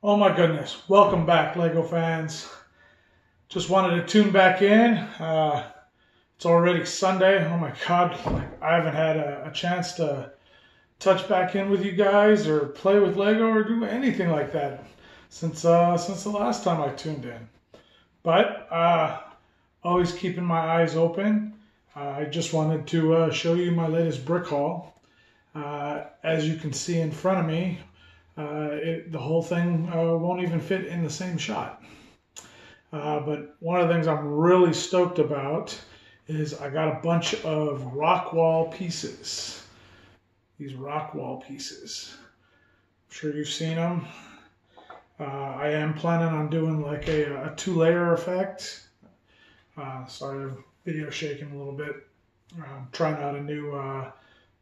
Oh my goodness, welcome back Lego fans. Just wanted to tune back in. It's already Sunday. Oh my God, I haven't had a chance to touch back in with you guys or play with Lego or do anything like that since the last time I tuned in. But always keeping my eyes open. I just wanted to show you my latest brick haul. As you can see in front of me, the whole thing won't even fit in the same shot. But one of the things I'm really stoked about is I got a bunch of rock wall pieces. These rock wall pieces. I'm sure you've seen them. I am planning on doing like a two-layer effect. Sorry, the video shaking a little bit. I'm trying out a new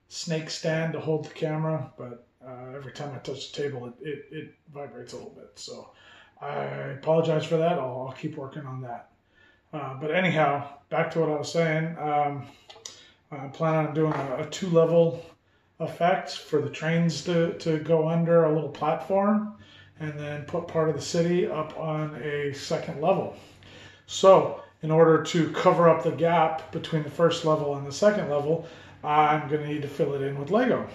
snake stand to hold the camera, but every time I touch the table, it vibrates a little bit. So I apologize for that. I'll keep working on that. But anyhow, back to what I was saying. I'm planning on doing a two-level effect for the trains to go under a little platform and then put part of the city up on a second level. So in order to cover up the gap between the first level and the second level, I'm going to need to fill it in with Lego.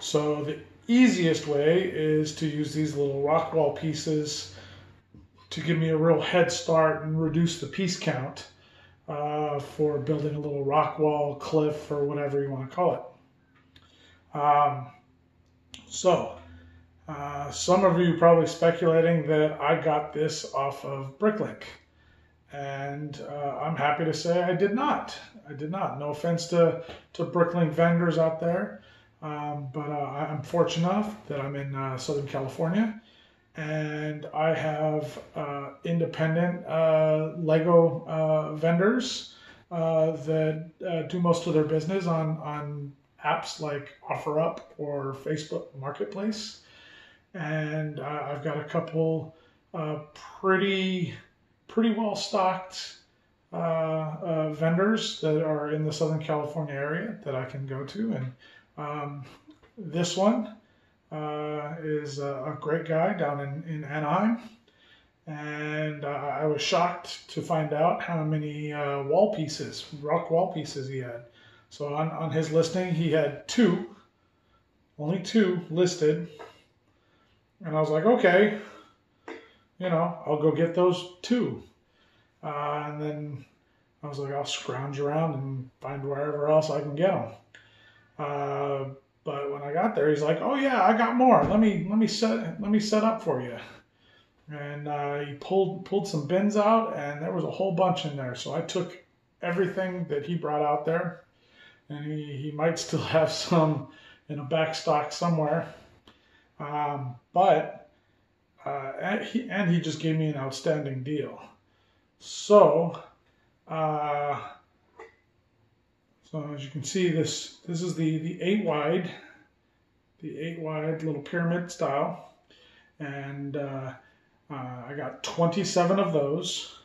So the easiest way is to use these little rock wall pieces to give me a real head start and reduce the piece count for building a little rock wall, cliff, or whatever you want to call it. Some of you probably speculating that I got this off of Bricklink. And I'm happy to say I did not. I did not. No offense to Bricklink vendors out there, but I'm fortunate enough that I'm in Southern California, and I have independent Lego vendors that do most of their business on apps like OfferUp or Facebook Marketplace, and I've got a couple pretty well stocked vendors that are in the Southern California area that I can go to. And this one is a great guy down in Anaheim. And I was shocked to find out how many wall pieces, rock wall pieces he had. So on his listing, he had only two listed. And I was like, okay, I'll go get those two. And then I was like, I'll scrounge around and find wherever else I can get them. But when I got there, he's like, "Oh yeah, I got more. Let me set up for you." And he pulled some bins out, and there was a whole bunch in there. So I took everything that he brought out there, and he might still have some in a back stock somewhere. And he just gave me an outstanding deal. So as you can see, this is the 8 wide, little pyramid style, and I got 27 of those.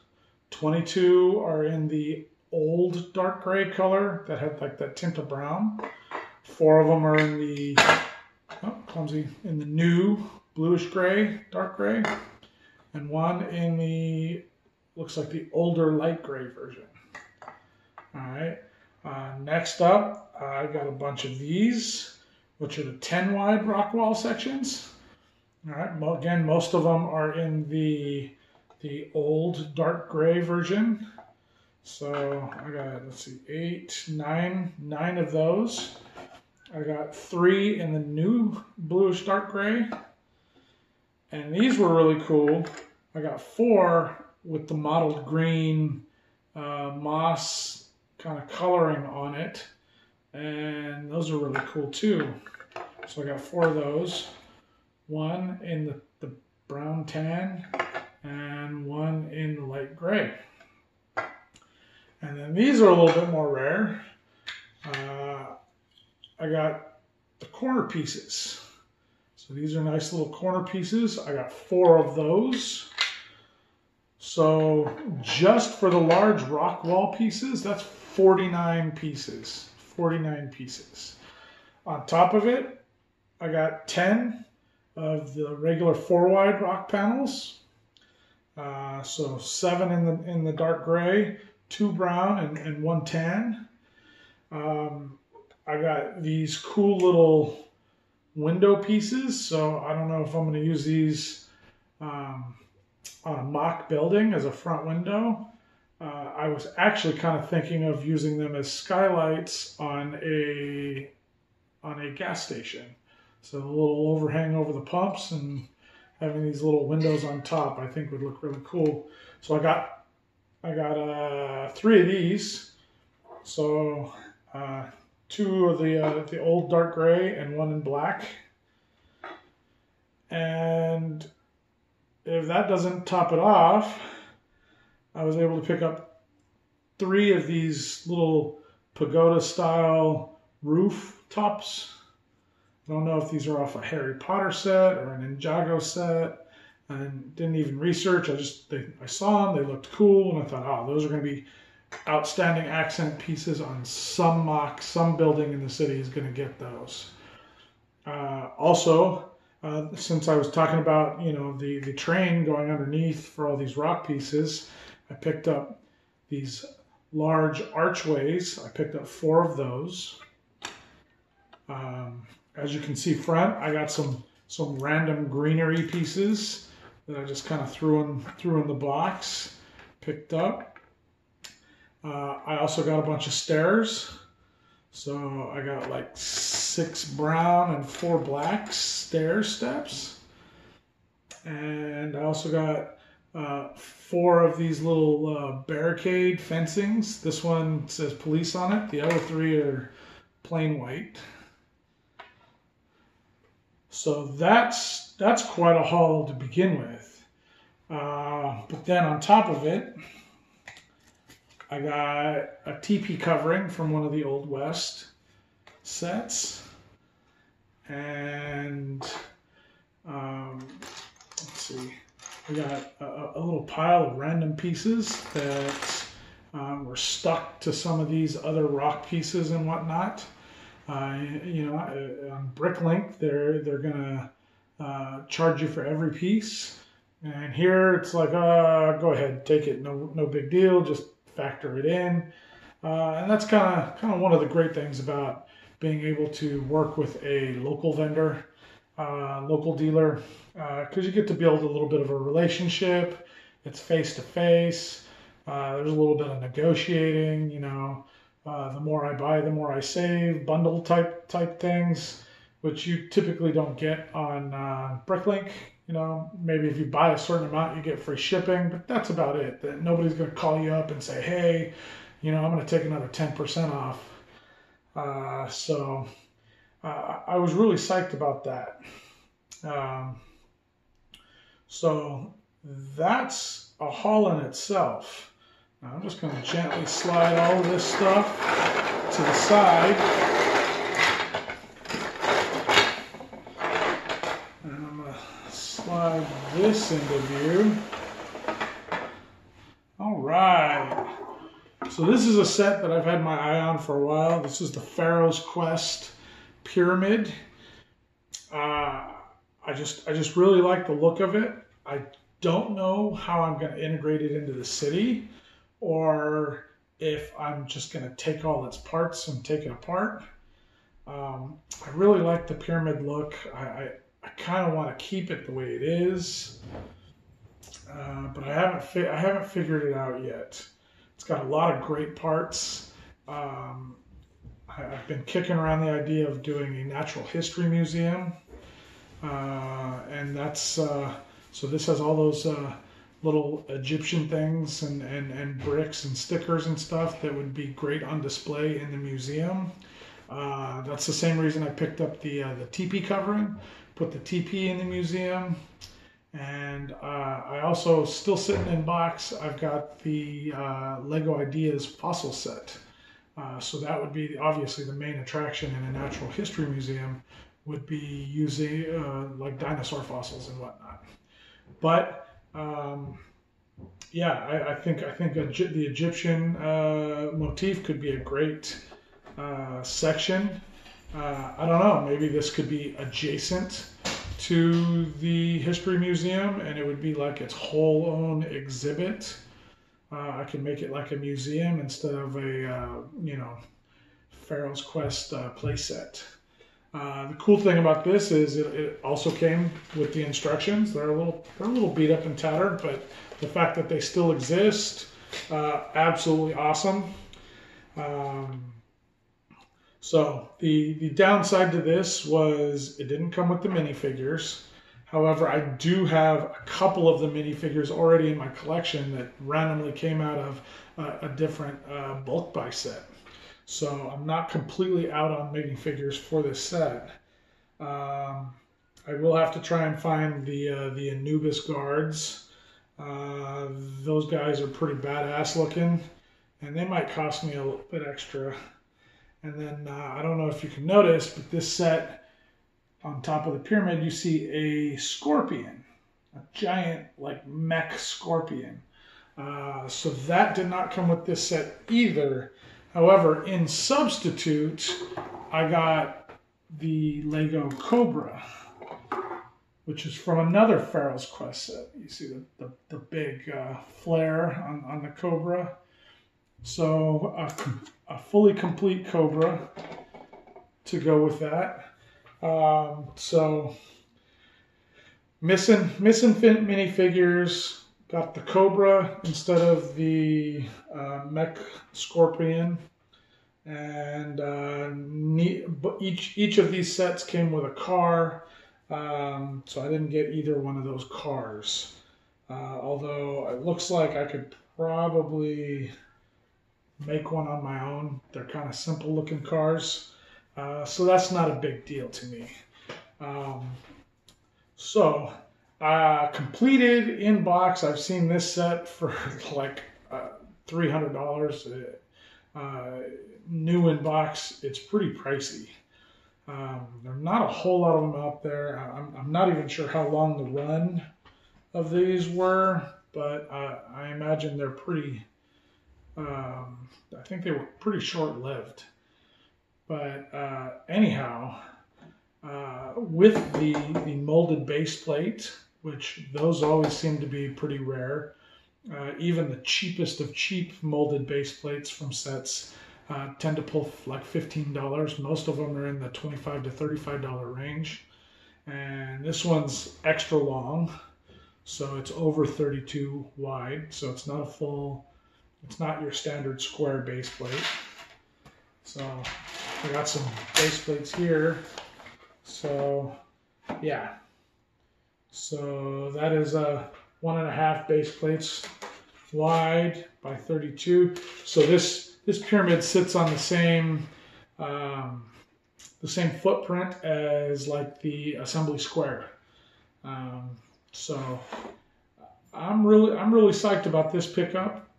22 are in the old dark gray color that had like that tint of brown. 4 of them are in the in the new bluish gray, dark gray, and 1 in the looks like the older light gray version. All right. Next up, I got a bunch of these, which are the 10 wide rock wall sections. All right. Well, again, most of them are in the old dark gray version. So I got, let's see, 9 of those. I got 3 in the new bluish dark gray. And these were really cool. I got 4 with the mottled green moss kind of coloring on it. And those are really cool too. So I got 4 of those. 1 in the brown tan and 1 in the light gray. And then these are a little bit more rare. I got the corner pieces. So these are nice little corner pieces. I got 4 of those. So just for the large rock wall pieces, that's 49 pieces. 49 pieces. On top of it, I got 10 of the regular 4-wide rock panels. So 7 in the dark gray, 2 brown, and 1 tan. I got these cool little window pieces, so I don't know if I'm going to use these on a mock building as a front window. I was actually kind of thinking of using them as skylights on a gas station. So the little overhang over the pumps and having these little windows on top, I think would look really cool. So I got 3 of these. So 2 of the old dark gray and 1 in black. And if that doesn't top it off, I was able to pick up 3 of these little pagoda style roof tops. I don't know if these are off a Harry Potter set or an Ninjago set. I didn't even research. I saw them. They looked cool, and I thought, oh, those are going to be outstanding accent pieces on some building in the city is going to get those. Also, since I was talking about the train going underneath for all these rock pieces, I picked up these large archways. I picked up 4 of those. As you can see front, I got some random greenery pieces that I just kind of threw in the box, picked up. I also got a bunch of stairs. So I got like 6 brown and 4 black stair steps. And I also got 4 of these little barricade fencings. This one says police on it. The other 3 are plain white. So that's quite a haul to begin with. But then on top of it, I got a teepee covering from one of the Old West sets. And let's see, we got a little pile of random pieces that were stuck to some of these other rock pieces and whatnot. On Bricklink, they're gonna charge you for every piece, and here it's like, go ahead, take it, no big deal, just factor it in, and that's kind of one of the great things about being able to work with a local vendor, local dealer, because you get to build a little bit of a relationship. It's face to face. There's a little bit of negotiating, the more I buy, the more I save, bundle type things, which you typically don't get on Bricklink. Maybe if you buy a certain amount, you get free shipping, but that's about it. That nobody's going to call you up and say, hey, I'm going to take another 10% off. So I was really psyched about that. So that's a haul in itself. Now I'm just going to gently slide all of this stuff to the side. And I'm going to slide this into view. All right. So this is a set that I've had my eye on for a while. This is the Pharaoh's Quest Pyramid. I just really like the look of it. I don't know how I'm going to integrate it into the city, or if I'm just going to take all its parts and take it apart. I really like the pyramid look. I kind of want to keep it the way it is, but I haven't figured it out yet. It's got a lot of great parts. I've been kicking around the idea of doing a natural history museum, and that's so this has all those little Egyptian things and bricks and stickers and stuff that would be great on display in the museum. That's the same reason I picked up the teepee covering, put the teepee in the museum. And I also, still sitting in box, I've got the Lego Ideas fossil set. So that would be obviously the main attraction in a natural history museum, would be using like dinosaur fossils and whatnot. But yeah, I think the Egyptian motif could be a great section. I don't know, maybe this could be adjacent to the History Museum, and it would be like its whole own exhibit. I can make it like a museum instead of a, Pharaoh's Quest playset. The cool thing about this is it also came with the instructions. They're a little beat up and tattered, but the fact that they still exist, absolutely awesome. So the downside to this was it didn't come with the minifigures. However, I do have a couple of the minifigures already in my collection that randomly came out of a different bulk buy set. So I'm not completely out on minifigures for this set. I will have to try and find the Anubis guards. Those guys are pretty badass looking, and they might cost me a little bit extra. And then I don't know if you can notice, but this set, on top of the pyramid, you see a scorpion, a giant like mech scorpion. So that did not come with this set either. However, in substitute, I got the Lego Cobra, which is from another Pharaoh's Quest set. You see the big flare on the Cobra. So a fully complete Cobra to go with that. So missing minifigures. Got the Cobra instead of the mech scorpion, and each of these sets came with a car. So I didn't get either one of those cars. Although it looks like I could probably make one on my own. They're kind of simple looking cars. So that's not a big deal to me. Completed in box, I've seen this set for like $300. New in box, it's pretty pricey. There are not a whole lot of them out there. I'm not even sure how long the run of these were, but I imagine they're pretty, I think they were pretty short-lived. But anyhow, with the molded base plate, which those always seem to be pretty rare, even the cheapest of cheap molded base plates from sets tend to pull like $15. Most of them are in the $25 to $35 range. And this one's extra long, so it's over 32 wide, so it's not it's not your standard square base plate. So we got some base plates here. So yeah, so that is 1.5 base plates wide by 32. So this pyramid sits on the same footprint as like the assembly square. So I'm really psyched about this pickup.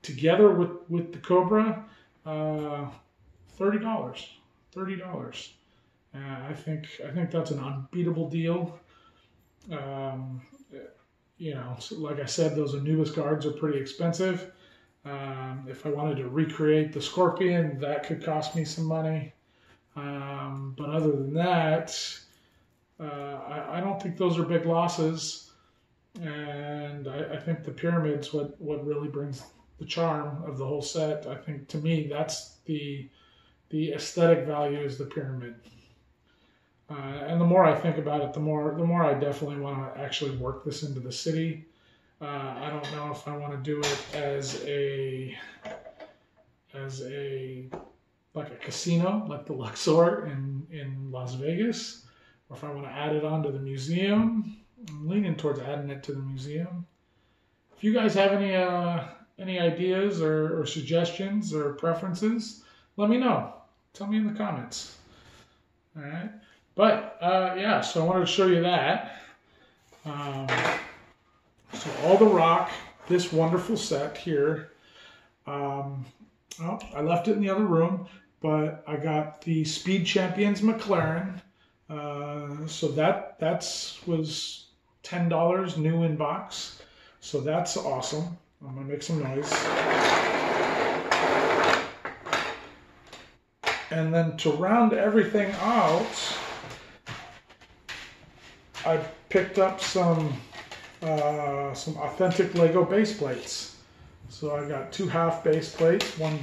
Together with the Cobra, $30. I think that's an unbeatable deal. So like I said, those Anubis guards are pretty expensive. If I wanted to recreate the Scorpion, that could cost me some money. But other than that, I don't think those are big losses. And I think the pyramid's what really brings the charm of the whole set. I think, to me, that's the aesthetic value is the pyramid. And the more I think about it, the more I definitely want to actually work this into the city. I don't know if I want to do it as a like a casino, like the Luxor in Las Vegas, or if I want to add it onto the museum. I'm leaning towards adding it to the museum. If you guys have any ideas or suggestions or preferences, let me know. Tell me in the comments. All right. But yeah, so I wanted to show you that. So all the rock, this wonderful set here. I left it in the other room, but I got the Speed Champions McLaren. So that was $10 new in box. So that's awesome. I'm gonna make some noise. And then to round everything out, I picked up some authentic Lego base plates. So I got 2 half base plates, one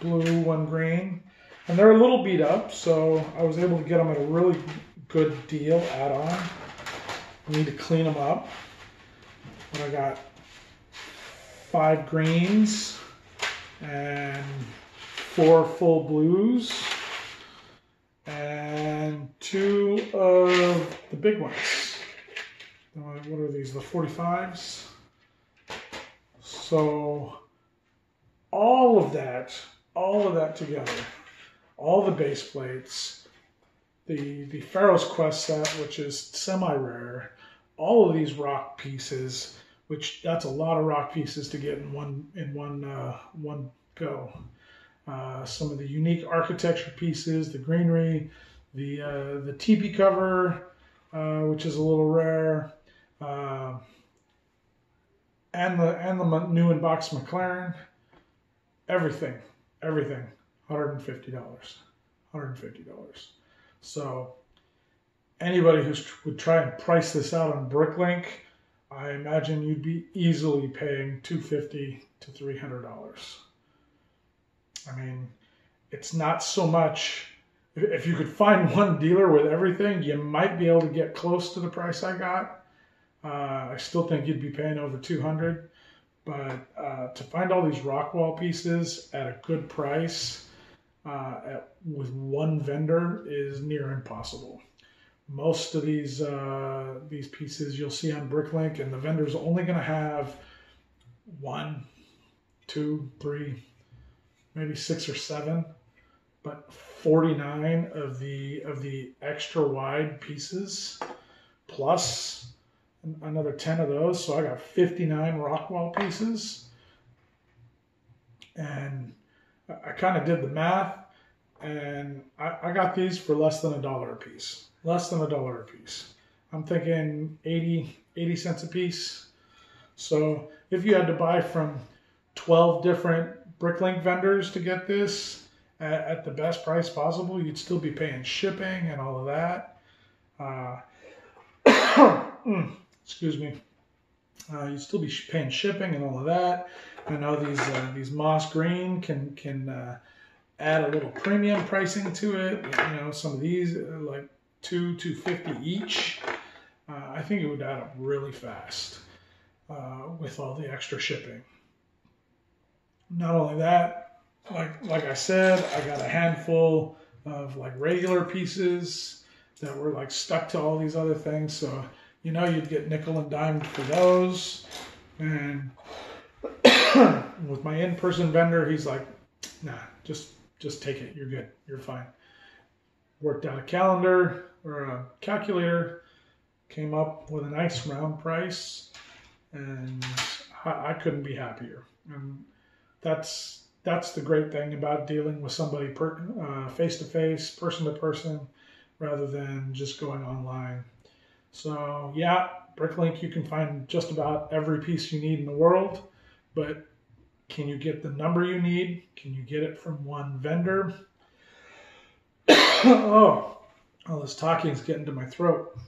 blue, one green, and they're a little beat up. So I was able to get them at a really good deal add-on. I need to clean them up. But I got 5 greens and 4 full blues and 2 of the big ones. What are these, the 45s? So all of that together, all the base plates, the Pharaoh's Quest set, which is semi-rare, all of these rock pieces, which that's a lot of rock pieces to get in one go. Some of the unique architecture pieces, the greenery, the teepee cover, which is a little rare, and the new in-box McLaren, everything, $150. So anybody who would try and price this out on Bricklink, I imagine you'd be easily paying $250 to $300. I mean, it's not so much. If you could find one dealer with everything, you might be able to get close to the price I got. I still think you'd be paying over $200, but to find all these rock wall pieces at a good price with one vendor is near impossible. Most of these pieces you'll see on Bricklink, and the vendor's only going to have 1, 2, 3, maybe 6 or 7, but 49 of the extra wide pieces plus another 10 of those. So I got 59 rock wall pieces, and I kind of did the math, and I got these for less than $1 a piece. Less than $1 a piece. I'm thinking 80 cents a piece. So if you had to buy from 12 different Bricklink vendors to get this at the best price possible, you'd still be paying shipping and all of that. Excuse me. You'd still be paying shipping and all of that. I know these moss green can add a little premium pricing to it. You know, some of these like $250 each. I think it would add up really fast with all the extra shipping. Not only that, like I said, I got a handful of like regular pieces that were like stuck to all these other things. So, you know, you'd get nickel and dimed for those. And with my in-person vendor, he's like, nah, just take it. You're good. You're fine. Worked out a calendar or a calculator, came up with a nice round price, and I couldn't be happier. And that's the great thing about dealing with somebody face-to-face, person-to-person, rather than just going online. So yeah, Bricklink, you can find just about every piece you need in the world, but can you get the number you need? Can you get it from one vendor? Oh, all this talking is getting to my throat.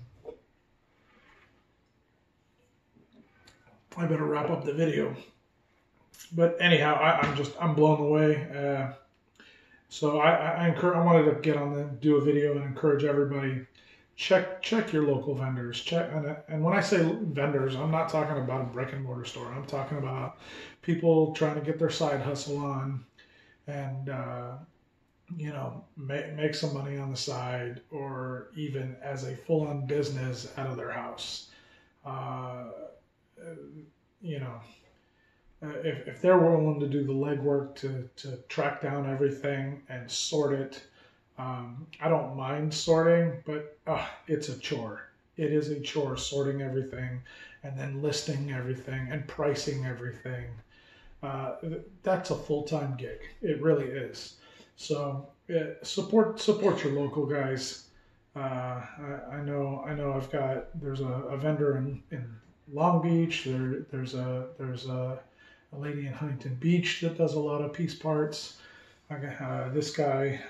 I better wrap up the video. But anyhow, I'm blown away. So I wanted to get on do a video and encourage everybody. Check your local vendors. And when I say vendors, I'm not talking about a brick and mortar store. I'm talking about people trying to get their side hustle on, and you know, make some money on the side, or even as a full-on business out of their house. You know, if they're willing to do the legwork to track down everything and sort it. I don't mind sorting, but it's a chore. It is a chore sorting everything and then listing everything and pricing everything. That's a full-time gig. It really is. So support your local guys. I know there's a vendor in Long Beach. There's a lady in Huntington Beach that does a lot of piece parts. This guy,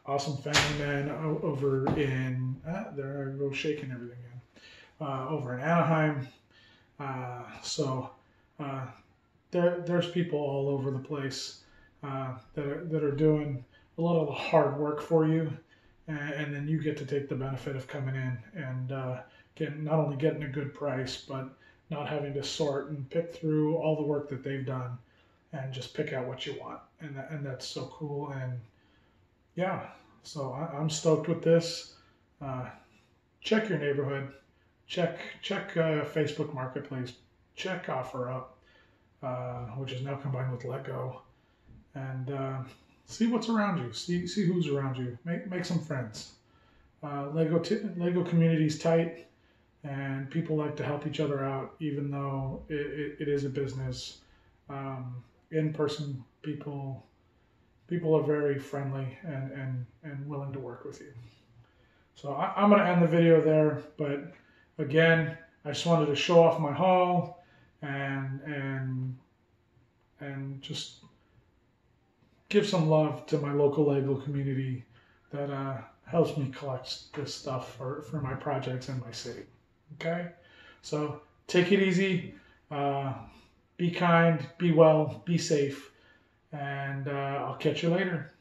awesome family man over in, there I go shaking everything over in Anaheim. So there's people all over the place that are doing a lot of the hard work for you, and then you get to take the benefit of coming in and not only getting a good price, but not having to sort and pick through all the work that they've done and just pick out what you want. And that's so cool. And yeah, so I'm stoked with this. Check your neighborhood. Check Facebook Marketplace. Check OfferUp, which is now combined with Lego, and see what's around you. See who's around you. Make some friends. Lego community's tight, and people like to help each other out, even though it is a business. In-person people are very friendly and willing to work with you. So I'm going to end the video there, but again, I just wanted to show off my haul and just give some love to my local Lego community that helps me collect this stuff for my projects in my city. Okay, so take it easy, be kind, be well, be safe, and I'll catch you later.